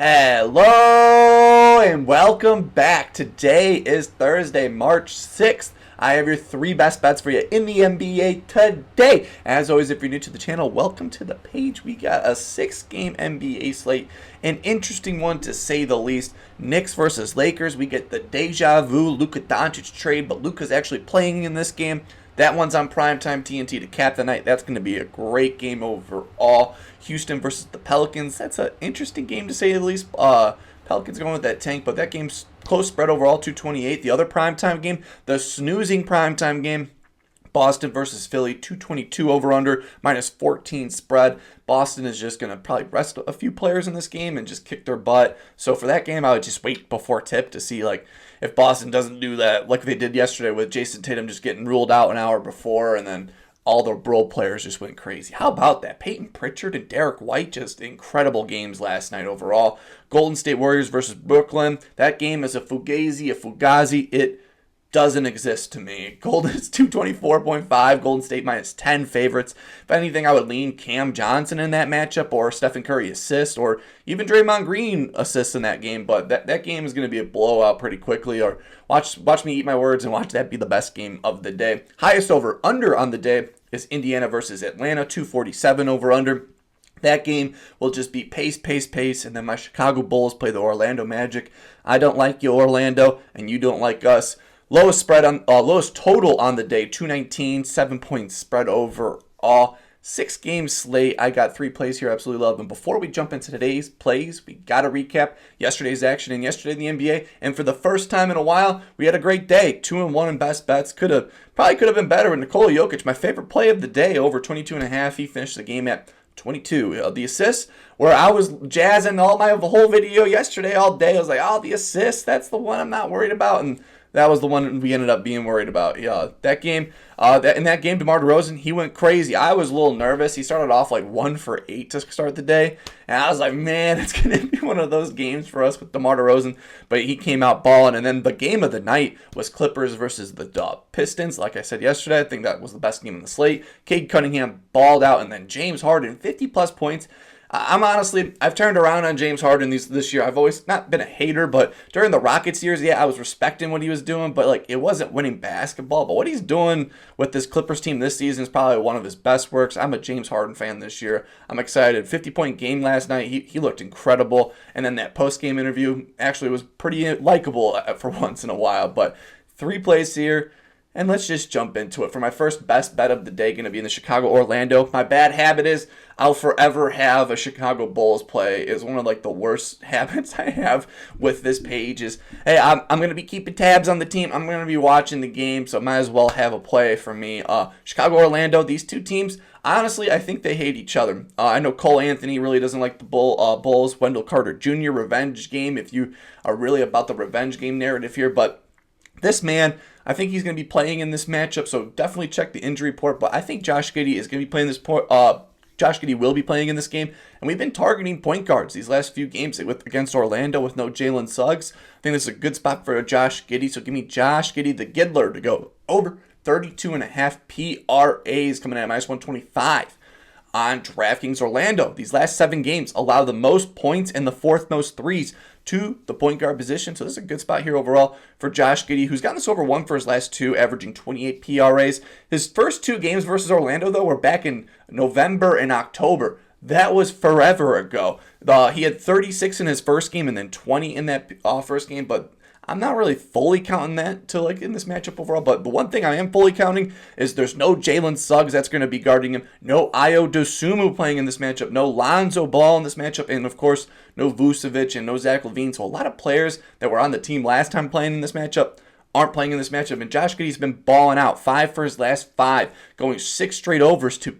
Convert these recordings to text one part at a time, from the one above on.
Hello and welcome back. Today is Thursday, March 6th. I have your three best bets for you in the NBA today. As always, if you're new to the channel, welcome to the page. We got a 6-game NBA slate, an interesting one to say the least. Knicks versus Lakers. We get the deja vu Luka Doncic trade, but Luka's actually playing in this game. That one's on primetime TNT to cap the night. That's going to be a great game overall. Houston versus the Pelicans. That's an interesting game to say the least. Pelicans going with that tank, but that game's close spread overall, 228. The other primetime game, the snoozing primetime game, Boston versus Philly, 222 over-under, minus 14 spread. Boston is just going to probably rest a few players in this game and just kick their butt. So for that game, I would just wait before tip to see if Boston doesn't do that like they did yesterday with Jason Tatum just getting ruled out an hour before and then all the role players just went crazy. How about that? Peyton Pritchard and Derek White, just incredible games last night overall. Golden State Warriors versus Brooklyn. That game is a fugazi. It doesn't exist to me. Golden is 224.5. Golden State minus 10 favorites. If anything, I would lean Cam Johnson in that matchup, or Stephen Curry assist, or even Draymond Green assists in that game. But that game is going to be a blowout pretty quickly. Or watch me eat my words and watch that be the best game of the day. Highest over under on the day is Indiana versus Atlanta, 247 over under. That game will just be pace, and then my Chicago Bulls play the Orlando Magic. I don't like you, Orlando, and you don't like us. Lowest total on the day, 219, 7-point spread overall. 6-game slate. I got 3 plays here. Absolutely love them. Before we jump into today's plays, we got to recap yesterday's action and yesterday in the NBA. And for the first time in a while, we had a great day. 2-1 in best bets. Probably could have been better. And Nikola Jokic, my favorite play of the day, over 22.5. He finished the game at 22. The assists, where I was jazzing the whole video yesterday all day. I was like, the assists, that's the one I'm not worried about. And that was the one we ended up being worried about. Yeah, that game, in that game, DeMar DeRozan, he went crazy. I was a little nervous. He started off 1 for 8 to start the day. And I was like, man, it's going to be one of those games for us with DeMar DeRozan. But he came out balling. And then the game of the night was Clippers versus the Pistons. Like I said yesterday, I think that was the best game in the slate. Cade Cunningham balled out. And then James Harden, 50-plus points. I've turned around on James Harden this year. I've always not been a hater, but during the Rockets years, I was respecting what he was doing, but it wasn't winning basketball. But what he's doing with this Clippers team this season is probably one of his best works. I'm a James Harden fan this year. I'm excited. 50-point game last night. He looked incredible. And then that post-game interview actually was pretty likable for once in a while. But 3 plays here. And let's just jump into it. For my first best bet of the day, going to be in the Chicago-Orlando. My bad habit is I'll forever have a Chicago Bulls play. Is one of the worst habits I have with this page is, hey, I'm going to be keeping tabs on the team. I'm going to be watching the game, so might as well have a play for me. Chicago-Orlando, these two teams, honestly, I think they hate each other. I know Cole Anthony really doesn't like the Bulls. Wendell Carter Jr., revenge game, if you are really about the revenge game narrative here, but this man, I think he's going to be playing in this matchup, so definitely check the injury report. But I think Josh Giddey is going to be playing Josh Giddey will be playing in this game, and we've been targeting point guards these last few games against Orlando with no Jalen Suggs. I think this is a good spot for Josh Giddey, so give me Josh Giddey, the Giddler, to go over 32.5 PRAs coming in at minus 125. On DraftKings Orlando, these last 7 games allow the most points and the 4th most threes to the point guard position. So this is a good spot here overall for Josh Giddey, who's gotten this over 1 for his last 2, averaging 28 PRAs. His first 2 games versus Orlando, though, were back in November and October. That was forever ago. He had 36 in his first game and then 20 in that first game, but I'm not really fully counting that to in this matchup overall, but the one thing I am fully counting is there's no Jalen Suggs that's going to be guarding him, no Ayo Dosunmu playing in this matchup, no Lonzo Ball in this matchup, and of course, no Vucevic and no Zach LaVine. So a lot of players that were on the team last time playing in this matchup aren't playing in this matchup, and Josh Giddey's been balling out. 5 for his last 5, going 6 straight overs to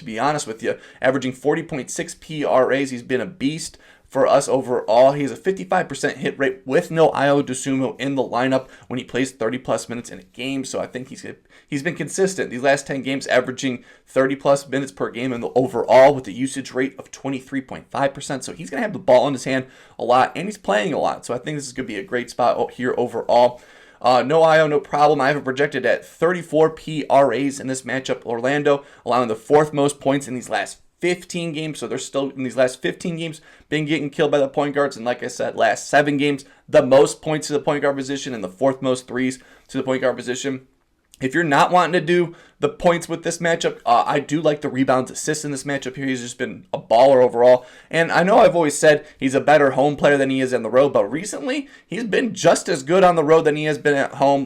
be honest with you, averaging 40.6 PRAs. He's been a beast for us overall. He has a 55% hit rate with no Ayo Dosunmu in the lineup when he plays 30-plus minutes in a game. So I think he's been consistent. These last 10 games averaging 30-plus minutes per game in the overall with a usage rate of 23.5%. So he's going to have the ball in his hand a lot, and he's playing a lot. So I think this is going to be a great spot here overall. No Ayo, no problem. I have it projected at 34 PRAs in this matchup. Orlando allowing the 4th most points in these last 15 games, so they're still in these last 15 games been getting killed by the point guards. And like I said, last 7 games, the most points to the point guard position and the 4th most threes to the point guard position. If you're not wanting to do the points with this matchup, I do like the rebounds, assists in this matchup here. He's just been a baller overall. And I know I've always said he's a better home player than he is on the road, but recently he's been just as good on the road than he has been at home.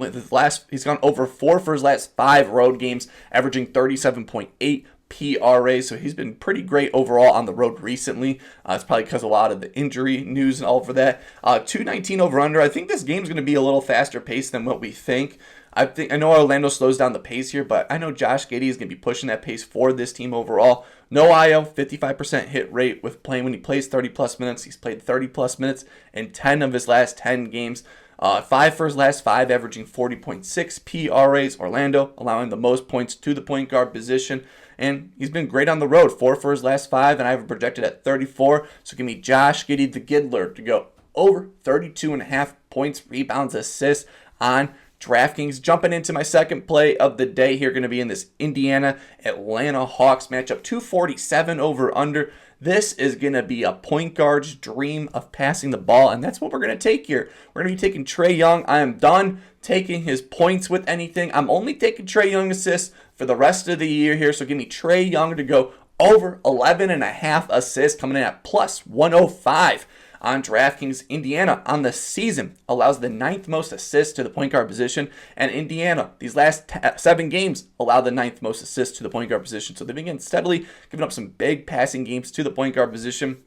He's gone over 4 for his last 5 road games, averaging 37.8 PRAs, so he's been pretty great overall on the road recently. It's probably because a lot of the injury news and all for that. 219 over under. I think this game's going to be a little faster paced than what we think. I know Orlando slows down the pace here, but I know Josh Giddey is going to be pushing that pace for this team overall. No IO, 55% hit rate with playing when he plays 30-plus minutes. He's played 30-plus minutes in 10 of his last 10 games. 5 for his last 5, averaging 40.6 PRAs. Orlando allowing the most points to the point guard position. And he's been great on the road. 4 for his last 5, and I have him projected at 34. So give me Josh Giddey, the Giddler, to go over 32.5 points, rebounds, assists on DraftKings. Jumping into my second play of the day here, going to be in this Indiana-Atlanta Hawks matchup. 247 over under. This is going to be a point guard's dream of passing the ball, and that's what we're going to take here. We're going to be taking Trae Young. I am done taking his points with anything. I'm only taking Trae Young assists for the rest of the year here, so give me Trae Young to go over 11.5 assists, coming in at plus 105. On DraftKings. Indiana on the season allows the 9th most assists to the point guard position, and Indiana, these last 7 games, allow the 9th most assists to the point guard position. So they've been steadily giving up some big passing games to the point guard position,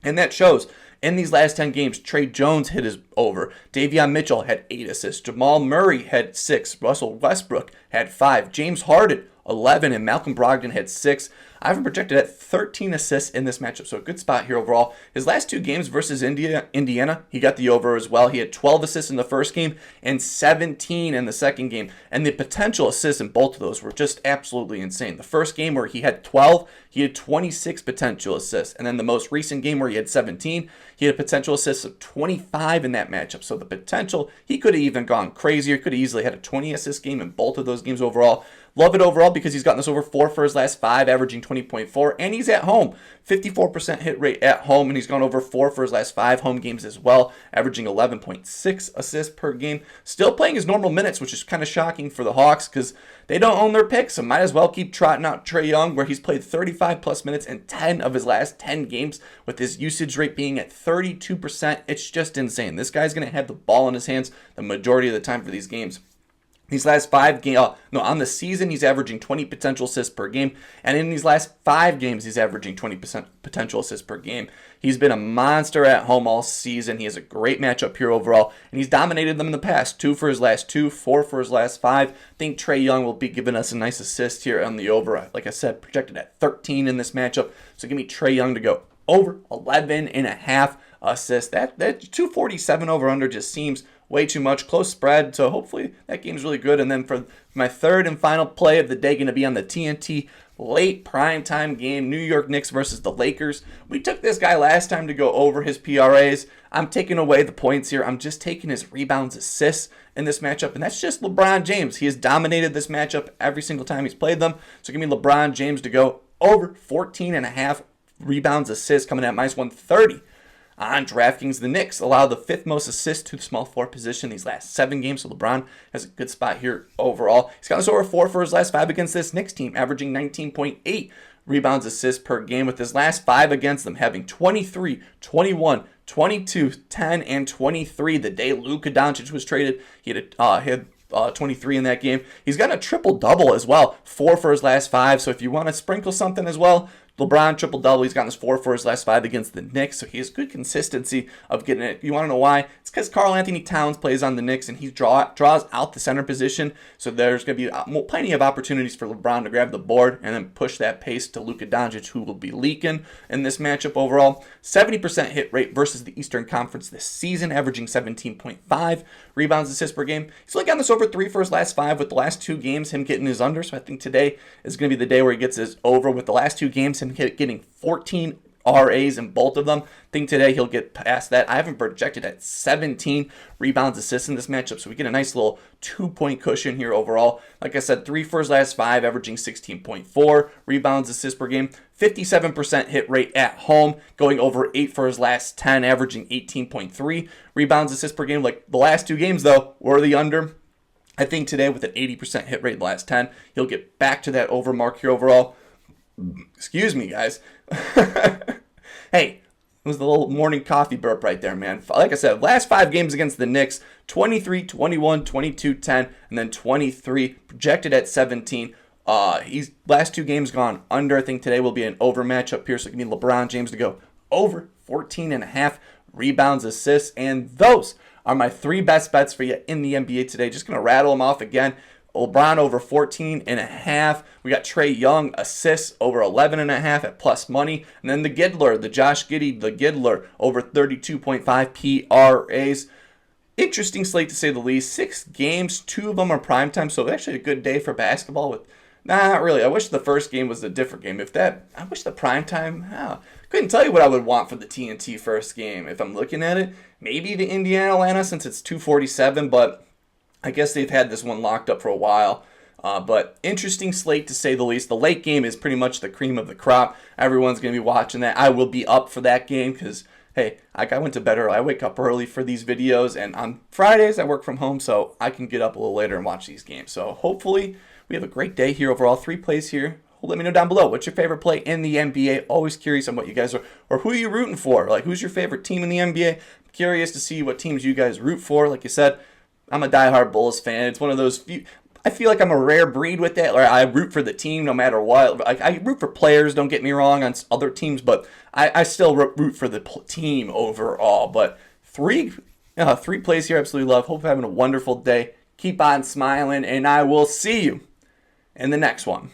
and that shows. In these last 10 games, Tre Jones hit his over. Davion Mitchell had 8 assists. Jamal Murray had 6. Russell Westbrook had 5. James Harden, 11. And Malcolm Brogdon had 6. I have him projected at 13 assists in this matchup, so a good spot here overall. His last 2 games versus Indiana, he got the over as well. He had 12 assists in the first game and 17 in the second game. And the potential assists in both of those were just absolutely insane. The first game where he had 12, he had 26 potential assists. And then the most recent game where he had 17, he had a potential assists of 25 in that matchup. So the potential, he could have even gone crazier. Could have easily had a 20 assist game in both of those games overall. Love it overall because he's gotten this over 4 for his last 5, averaging 20.4, and he's at home. 54% hit rate at home, and he's gone over 4 for his last 5 home games as well, averaging 11.6 assists per game. Still playing his normal minutes, which is kind of shocking for the Hawks because they don't own their picks, so might as well keep trotting out Trae Young, where he's played 35-plus minutes in 10 of his last 10 games, with his usage rate being at 32%. It's just insane. This guy's going to have the ball in his hands the majority of the time for these games. These last 5 games, on the season, he's averaging 20 potential assists per game. And in these last 5 games, he's averaging 20% potential assists per game. He's been a monster at home all season. He has a great matchup here overall. And he's dominated them in the past. 2 for his last 2, 4 for his last 5. I think Trae Young will be giving us a nice assist here on the over. Like I said, projected at 13 in this matchup. So give me Trae Young to go over 11.5 assists. That 247 over under just seems way too much. Close spread, so hopefully that game's really good. And then for my third and final play of the day, going to be on the TNT late primetime game, New York Knicks versus the Lakers. We took this guy last time to go over his PRAs. I'm taking away the points here. I'm just taking his rebounds, assists in this matchup, and that's just LeBron James. He has dominated this matchup every single time he's played them. So give me LeBron James to go over 14.5 rebounds, assists, coming at minus 130. On DraftKings, the Knicks allow the 5th most assists to the small forward position these last 7 games, so LeBron has a good spot here overall. He's got us over 4 for his last 5 against this Knicks team, averaging 19.8 rebounds, assists per game, with his last 5 against them having 23, 21, 22, 10, and 23. The day Luka was traded, he had 23 in that game. He's got a triple-double as well, 4 for his last 5, so if you want to sprinkle something as well, LeBron triple-double. He's gotten his 4 for his last 5 against the Knicks, so he has good consistency of getting it. You want to know why? It's because Karl Anthony Towns plays on the Knicks, and he draws out the center position, so there's going to be plenty of opportunities for LeBron to grab the board and then push that pace to Luka Doncic, who will be leaking in this matchup overall. 70% hit rate versus the Eastern Conference this season, averaging 17.5 rebounds, assists per game. He's only gotten this over 3 for his last 5, with the last 2 games him getting his under, so I think today is going to be the day where he gets his over, with the last 2 games him getting 14 PRAs in both of them. I think today he'll get past that. I haven't projected at 17 rebounds, assists in this matchup, so we get a nice little 2-point cushion here overall. Like I said, 3 for his last 5, averaging 16.4 rebounds, assists per game. 57% hit rate at home, going over 8 for his last 10, averaging 18.3 rebounds, assists per game. Like the last 2 games, though, were the under. I think today with an 80% hit rate in the last 10, he'll get back to that over mark here overall. Excuse me, guys. Hey, it was the little morning coffee burp right there, man. Like I said, last 5 games against the Knicks, 23, 21, 22, 10, and then 23, projected at 17. He's last 2 games gone under. I think today will be an over matchup here, so it can be LeBron James to go over 14.5 rebounds, assists, and those are my 3 best bets for you in the NBA today. Just going to rattle them off again. LeBron over 14.5. We got Trae Young assists over 11.5 at plus money. And then the Giddler, the Josh Giddey, the Giddler over 32.5 PRAs. Interesting slate to say the least. 6 games, 2 of them are primetime, so actually a good day for basketball. Not really. I wish the first game was a different game. I wish the primetime, couldn't tell you what I would want for the TNT first game. If I'm looking at it, maybe the Indiana-Atlanta since it's 247, but I guess they've had this one locked up for a while. But interesting slate to say the least. The late game is pretty much the cream of the crop. Everyone's going to be watching that. I will be up for that game because, hey, I went to bed early. I wake up early for these videos, and on Fridays I work from home, so I can get up a little later and watch these games. So hopefully we have a great day here overall. 3 plays here. Let me know down below. What's your favorite play in the NBA? Always curious on what you guys are, or who are you rooting for? Like, who's your favorite team in the NBA? I'm curious to see what teams you guys root for. Like you said, I'm a diehard Bulls fan. It's one of those few. I feel like I'm a rare breed with that. I root for the team no matter what. I root for players, don't get me wrong, on other teams, but I still root for the team overall. But 3 plays here, absolutely love. Hope you're having a wonderful day. Keep on smiling, and I will see you in the next one.